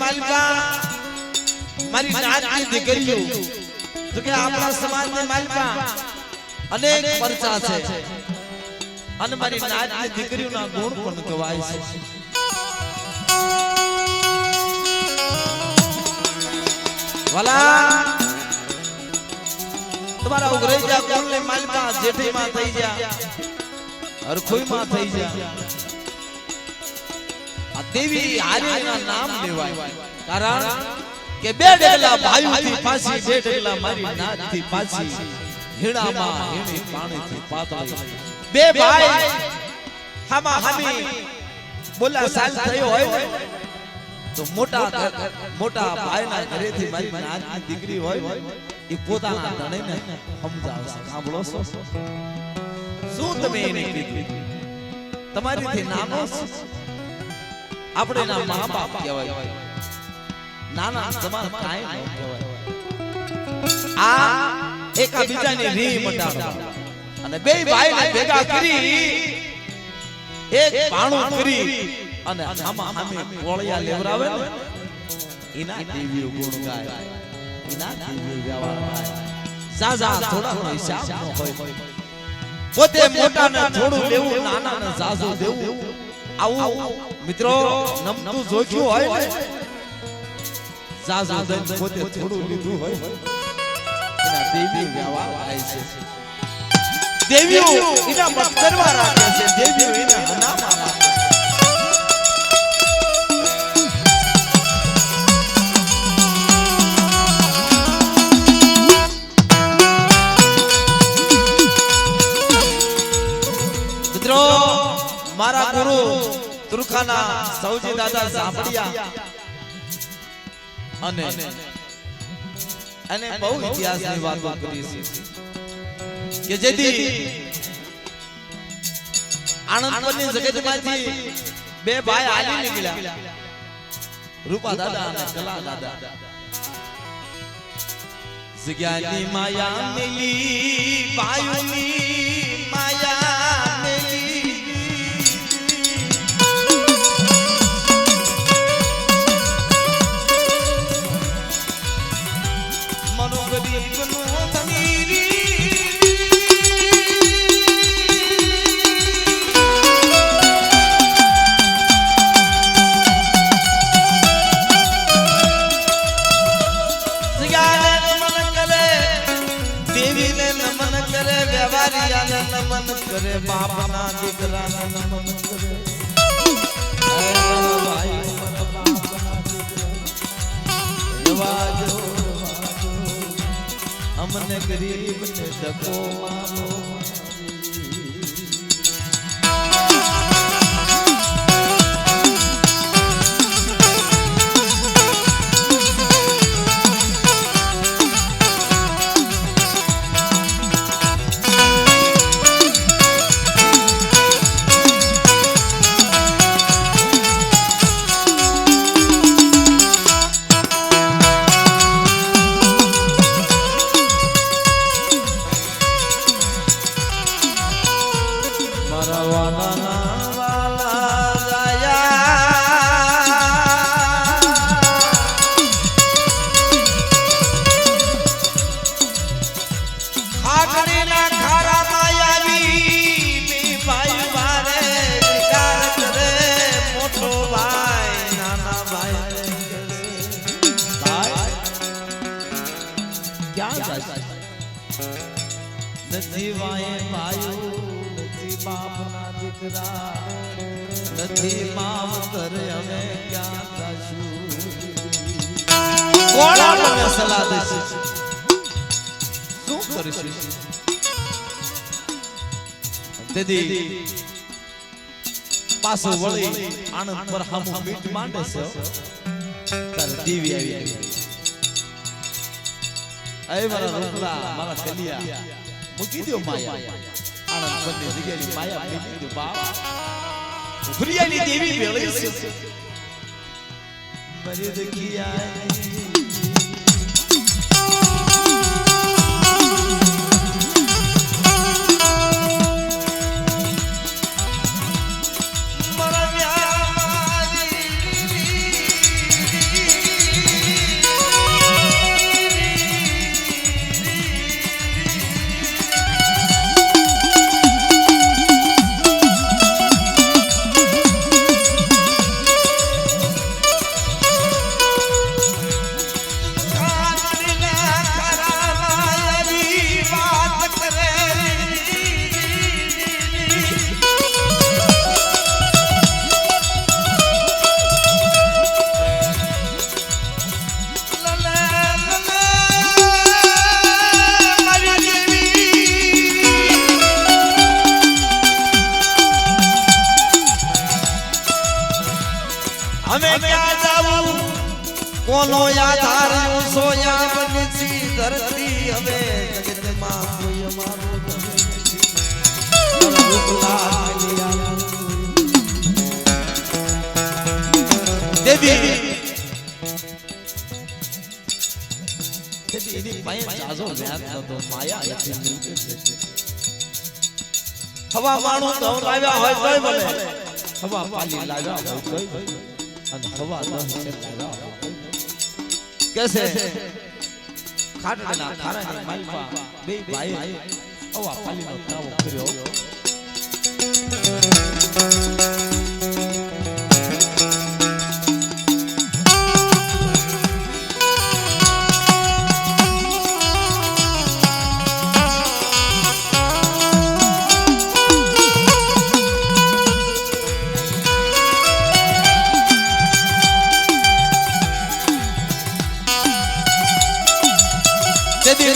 માલપા મારી નાતની દીકરીઓ તો કે આપણા સમાજની માલપા અનેક પરચા છે અને મારી નાતની દીકરીઓના ગુણ પણ ગવાય છે વાલા તમારા ઉગરેજા કોણને માલપા જેઠીમાં થઈ જા હરખોઈમાં થઈ જા આ દેવી હારીના નામ લેવાય કારણ કે બે ડગલા ભાઈઓથી પાછી બે ડગલા મારી નાતથી પાછી હીણામાં હીણી પાણીથી પાતળી બે ભાઈ હામા હામી બોલા સાલ થયો હોય ને તો મોટા ભાઈના ઘરેથી મારી નાતની દીકરી હોય એ પોતાના ધણીને સમજાવશે સાંભળો છો શું તમે એને કીધું તમારીથી નાનો આપણે ના મા બાપ કહેવાય નાના સમાન કાંઈ ન કહેવાય આ એકબીજાની રી મટાડો અને બે ભાઈને ભેગા કરી એક પાણું કરી અને આમાં આમે કોળિયા લેવરાવે ને એના દેવીઓ ગુણ ગાય એના દેવીઓ વ્યવહાર ગાય સાજા થોડાનો હિસાબ ન હોય પોતે મોટાને થોડું લેવું નાનાને સાજો દેવું આવું મિત્રો નમતું જોખ્યું હોય ને સાજો દઈને પોતે થોડું લીધું હોય એના દેવીઓ વ્યવહાર ગાય છે દેવીઓ એના મત કરવા રાખે છે દેવીઓ એના અનામા રાખે મારા ગુરુ તુરખાના સૌજી દાદા સાંભળ્યા અને બહુ ઇતિહાસની વાતો કરી છે કે જેથી આણંદપુરની જગતમાંથી બે ભાઈ હાલી નીકળ્યા રૂપા દાદા અને કલા દાદા જગ્યાની માયા મિલી ભાઈઓની માયા नमन करे बाप ना दीकरा नमन करे भाई बाप ना दीकरा हमने गरीब ने धक्को मारो जीवाए भाई नथी बाप ना दीकरा नथी मावतर हमें क्या दाशू कोण आपने सलाह देશે શું કરીશું તેથી પાછો વળી આનંદ પર હમ મીટ માંડે છે તાર દેવી આવી આય મારા રૂપલા મારા કલિયા મૂકી દો માયા આનંદ પરની જગ્યાની માયા મૂકી દો બાપ ફરિયાની દેવી વેળી છે મરી દખિયા હવે જગતમાં કોઈ અમારું દેવી એની પાસે જાજો વ્યાજ નતો માયા હતી હવા માણું તો લાવ્યા હોય તોય ભલે હવા પાલી લાવ્યા હોય તોય અને હવા ન લાવ્યા કેસે ખાટના ખારાની માલપા બે ભાઈ હવા પાલીનો તાવો કર્યો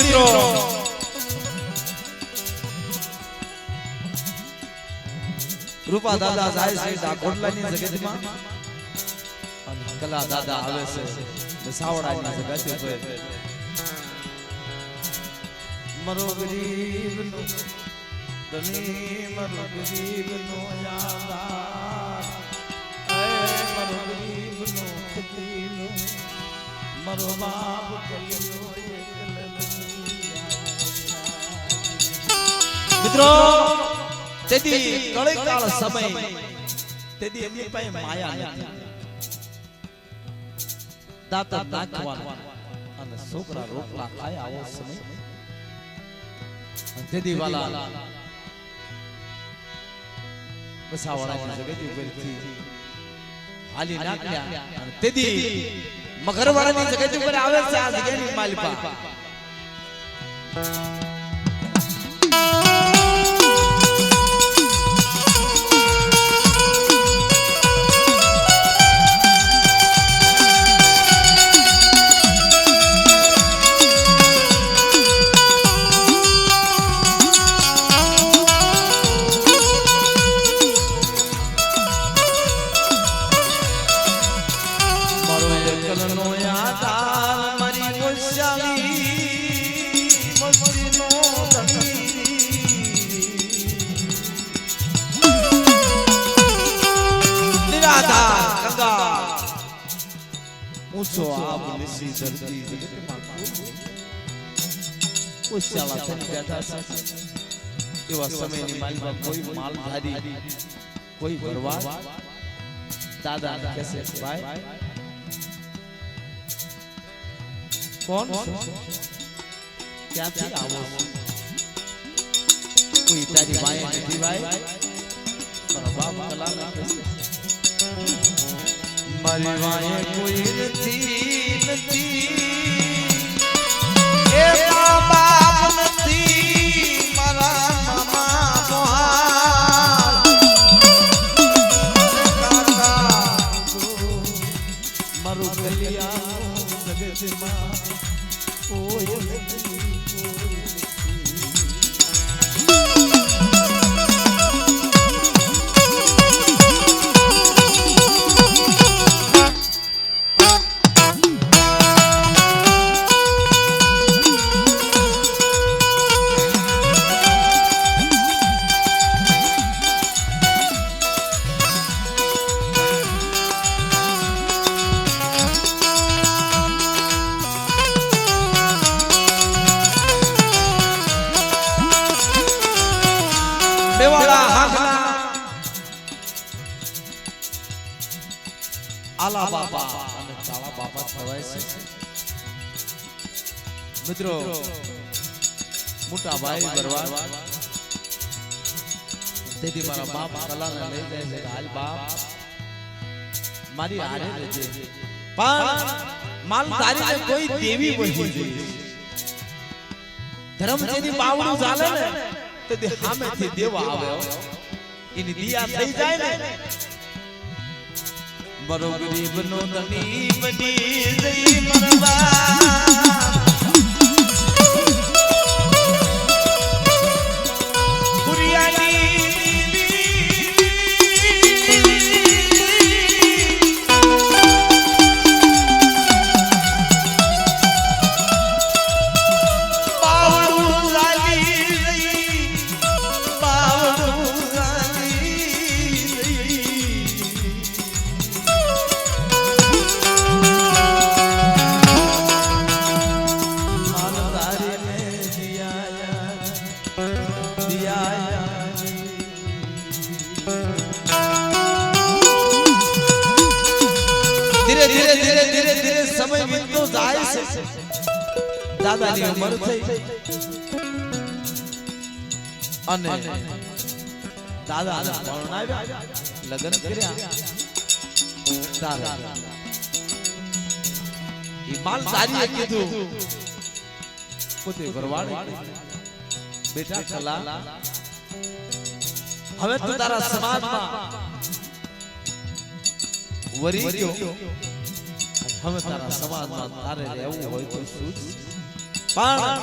મિત્રો રૂપા દાદા જાય છે ડાકોટલાની જગતમાં અને કલા દાદા આવે છે સાવડાની જગત પર મરો ગરીબ નો ધની મરો ગરીબ નો યાદાર એ મરો ગરીબ નો ખતી નો મરો બાપ કલ્યો મિત્રો તેદી કળીકાળ સમય તેદી એમની પાસે માયા નથી દાંત નાખવાનું અને છોકરા રોટલા ખાય આવો સમય તેદી વાલા બસાવાળાની જગતી ઉપરથી હાલી નાખ્યા અને તેદી મગરવાળાની જગતી ઉપર આવે છે આ જગ્યાની માલિકા ऊंचो आप निसी धरती जगतમાં ઉચ્ચાલા થઈને બેઠા છે એવા સમયની માલમાં કોઈ માલધારી કોઈ ભરવાડ દાદા કહે છે ભાઈ કોણ ક્યાંથી આવો કોઈ તારી વાય નથી ભાઈ મારા બાપ કલા કહે છે મારી વાય કોઈ નથી એ બાપ નથી મારા મામા મોહાલ કાકા મારું ગલિયા જગતમાં કોઈ આલા બાપા અને કાળા બાપા થવાય છે મિત્રો મોટા ભાઈ બરવાડ તેથી મારા બાપ કલાને લઈ જાય છે હાલ બાપ મારી હારે રહેજે પણ માલધારીને કોઈ દેવી વહી જોઈએ ધર્મ જેની બાવડું ચાલે ને તે સામેથી દેવા આવે એની દિયા થઈ જાય ને બરો ગરીબ નો ધની બની જઈ મરવા દાદાની ઉંમર થઈ અને દાદાને પરણાવ્યા લગ્ન કર્યા તારા ઈ માલધારીએ કીધું પોતે ભરવાડે બેટા કલા હવે તું તારા સમાજમાં વરી ગયો હવે તારા સમાજમાં તારે રહેવું હોય તો શું પણ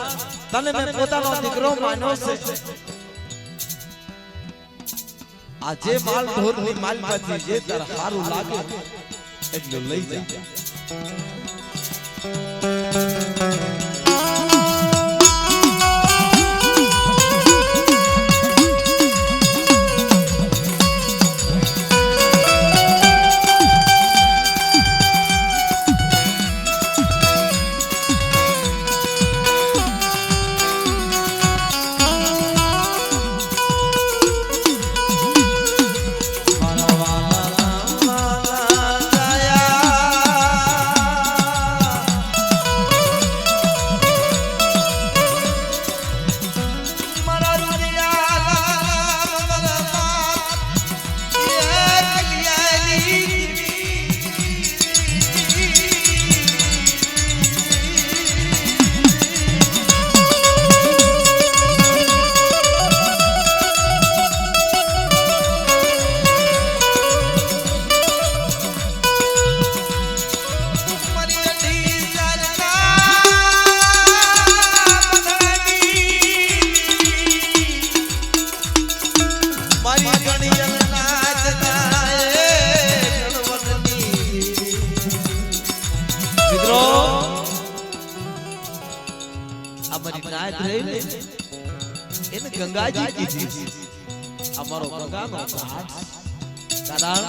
તને મેં પોતાનો દીકરો માન્યો છે આ જે માલ ઢોરની માલમાંથી જે તાર સારું લાગે એટલું લઈ જા गंगाजी कीधी अमरो गंगानो घाट कारण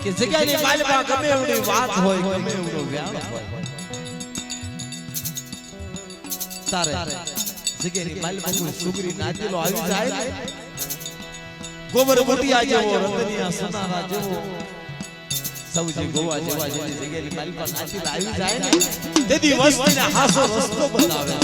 के जग्यानी मालमा गमे एवडी વાત હોય ગમે એવડો વ્યાળ હોય તારે જગ્યાની માલમાં કોઈ સુગરી નાચેલો આવી જાય ને ગોબર બુટિયા જેવો રતનિયા સનારા જેવો સૌજી ગોવા જેવા જેની જગ્યાની માલમાં નાચેલા આવી જાય ને તેદી વસ્તીને હાસો રસ્તો બતાવે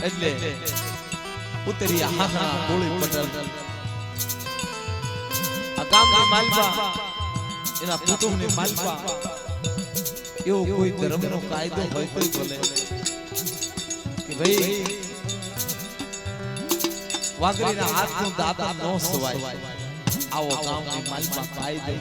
એટલે ઉતરી હાહા ગોળી પટલ આ ગામની માલપા એના કુટુંબની માલપા એવો કોઈ ધર્મનો કાયદો હોય તો ભલે કે ભાઈ વાઘરીના હાથનું દાતા નો સવાય આવો ગામની માલપા કાયદો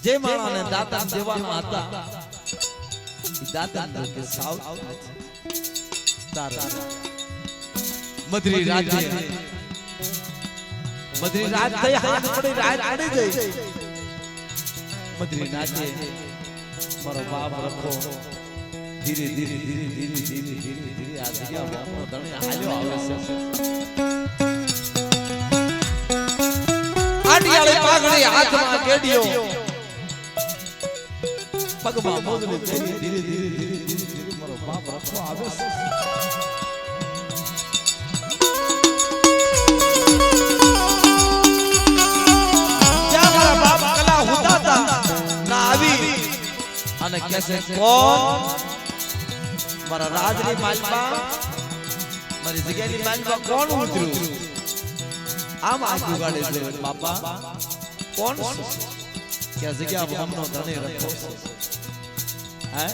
જે માણસને દાતા દેવાના હતા એ દાતા કે સાવ તારા મધરી રાત થઈ હાથ પડી રાત પડી ગઈ મધરી રાતે મારો બાપ રખો ધીરે ધીરે ધીરે ધીરે ધીરે ધીરે ધીરે આ જગ્યાનો ધણી હાલ્યો આવે છે આડિયાળી પાઘડી હાથમાં કેડિયો પગમાં મોજડી પહેરી ધીરે ધીરે ધીરે ધીરે ધીરે મારો બાપ રખવા આવે છે. જ્યાં મારા બાપ કલા હુતાતા ના આવી અને કહેશે કોણ મારા રાજની માલપા મારી જગ્યાની માલપા કોણ ઉતર્યું આમ આખું ગાડે છે બાપા કોણ કે જગ્યા હમનો ધણી રખો હે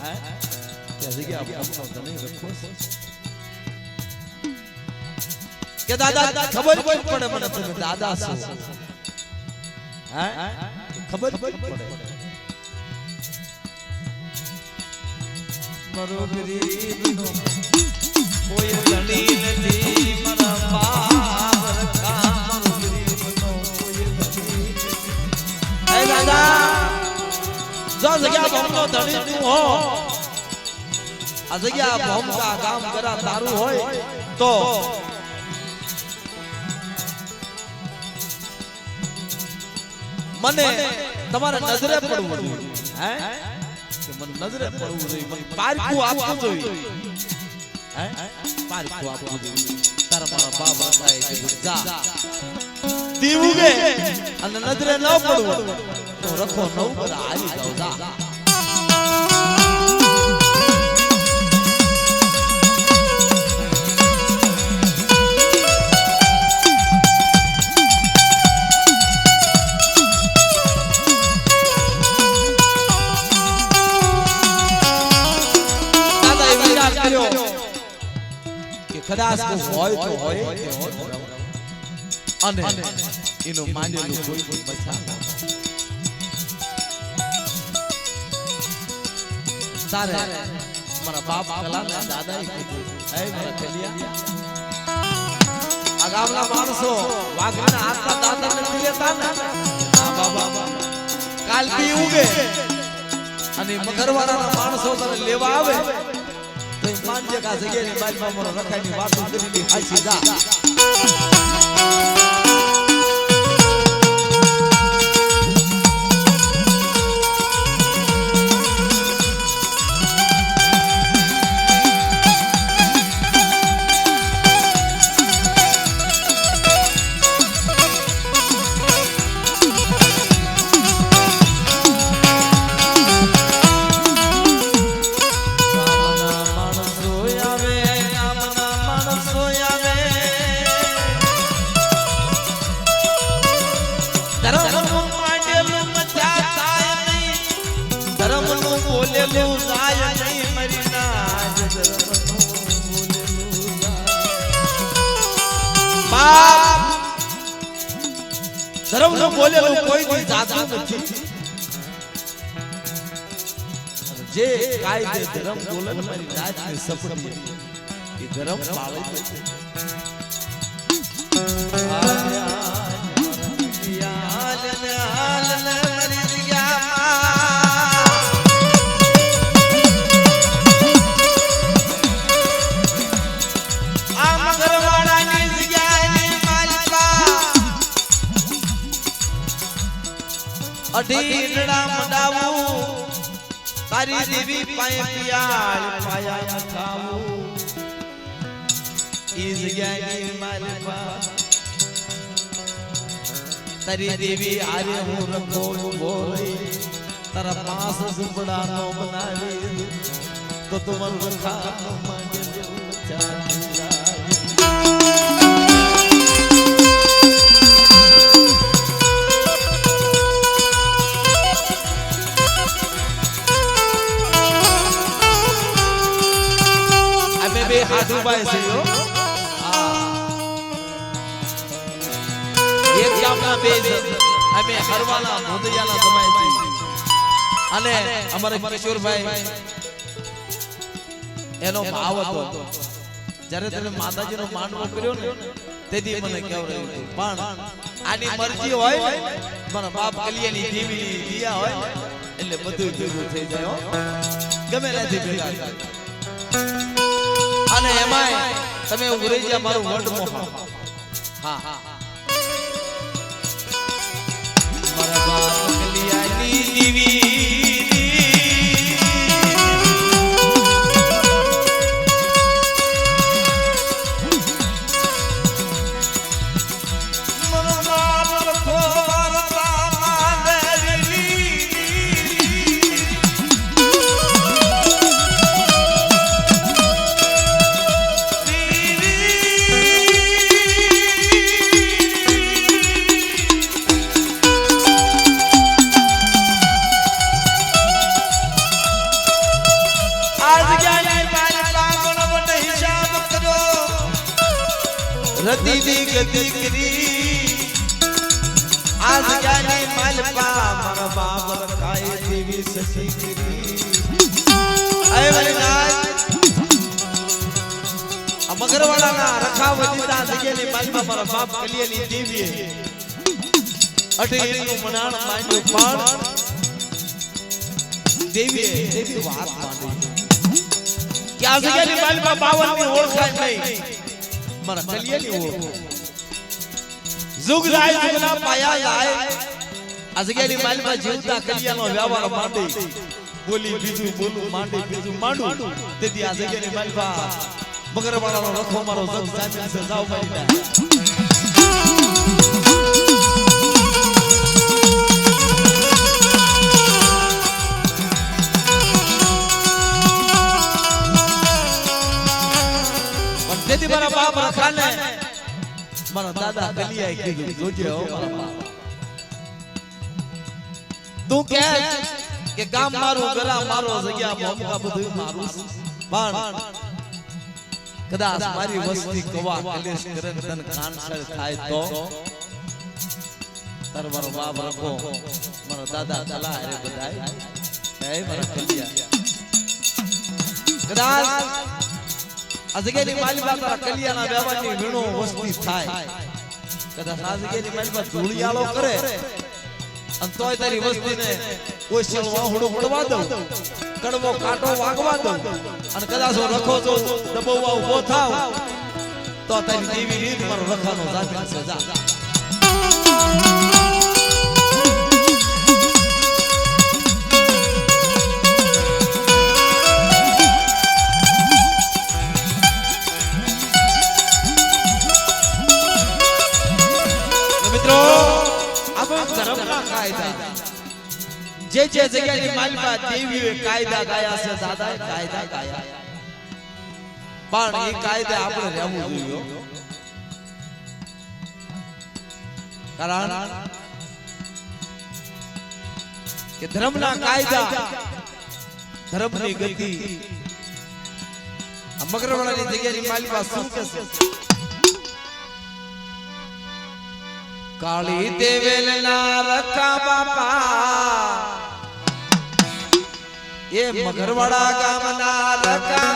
કે જગ્યા હમનો ધણી રખો કે દાદા ખબર પડે મને તમે દાદા છો હે ખબર પડે મારો ગરીબનો કોઈ ધણી નથી મારા બાપ રખા મારો ગરીબનો કોઈ ધણી હે દાદા જો જગ્યા ભમનો ધણી તું હો આ જગ્યા ભમકા કામ કરા તારું હોય તો મને તમારે નજરે પડવું હે કે મને નજરે પડવું જોઈએ મને પારખું આપવું જોઈએ હે પારખું આપવું જોઈએ તારા મારા બાબા થાય કે જા દીવું કે અને નજરે ન પડવું તો રખો નવ પર આવી જાવ જા કદાચ હોય તો હોય કે હોય અને એનું માંડેલું કોઈ બચા તારે મારા બાપ કલાના દાદાએ કીધું હે મારા કલિયા આ ગામના માણસો વાઘના હાથમાં દાદાને લેતા ને આ બાબા કાલ બી ઉગે અને મગરવાળાના માણસો તને લેવા આવે માનજે કા જગ્યાની બાજુમાં મારો રખાઈની વાતો કરીને હાચી જા ધર્મ નું બોલેલું કોઈ દી જાતું નથી જે કાયદે ધર્મ બોલે મારી રાતની સપડી એ ધર્મ પાળે છે અઢીરડા મંડાવું તારી દેવી પાય પિયાળ પાયા ખાવું ઈ જગ્યાની માલપા તારી દેવી આરે હું રખો બોલી તારા પાસ ઝૂંપડા નો બનાવી તો તુમર રખા માંડે ચાલી હાથુભાઈ છે એક ગામના બે અમે હરવાલા મોદિયાના સમાય છે અને અમારા કિશોરભાઈ એનો ભાવ હતો જ્યારે તમે માતાજીનો માંડવો કર્યો ને તેથી મને કહેવાયું પણ આની મરજી હોય મારા બાપ કલિયાની દેવી દિયા હોય એટલે બધું ભેગું થઈ જાય ગમે નથી ભેગા અને એમાંય તમે ઉભરી ગયા મારું વડ મોહ હા મારા બાપ કલિયાની દેવી રતી દી ગતિ કરી આ જગ્યાની માલપા મારા બાપ રખાય દેવી સખી કરી આય વલીનાથ આ મગરવાડાના રખાવતીતા જગ્યાની માલપા મારા બાપ કલિયાની દેવીએ અઢીનું મનાણ માંડ્યું પણ દેવી વાત માંડી કે આ જગ્યાની માલપા 52 ની ઓળખાય નહીં મારા કલિયાની ઓળખ जुग जाए जुगना पाया जाए आ जग्यानी मालમાં જીવતા કલિયાનો વ્યવહાર માંડી બોલી બીજું બોલું માંડી બીજું માંડું તેથી આ જગ્યાની માલમાં મગરવાડાનો રખો મારો જગ સાચી છે જાવ મારી પણ તેથી મારા બાપ રખાને મારા દાદા કલિયાએ કીધું જોજે હો મારા બાપ તું કે ગામ મારું ગરા મારો જગ્યા મોમકા બધું મારું પણ કદાચ મારી વસ્તી કવા કલેશ કરે તન કાનસળ થાય તો તાર મારો બાપ રખો મારા દાદા કલા રે બધાય હે મારા કલિયા કદાચ આ જગ્યાની માલપા તારા કલિયાના વ્યવહારની વીણો વસ્તી થાય કદાચ આ જગ્યાની માલપા ધૂળિયાળો કરે અને તોય તારી વસ્તીને ઓછળ વાહુડો પડવા દઉં કડવો કાંટો વાગવા દઉં અને કદાચ રખો જો દબાવવા ઊભો થાવ તો તારી દેવી રીત મારો રખાનો જાતી સજા જે જગ્યાની માલમાં દેવીઓએ કાયદા ગાયા છે દાદાએ કાયદા ગાયા પણ એ કાયદા આપણે રહેવું જોઈએ કારણ કે ધર્મના કાયદા ધર્મની ગતિ આ મગરવાડાની જગ્યાની માલમાં શું કે છે કાળી દેવેલના રખા બાપા એ મગરવાડા ગામના રખા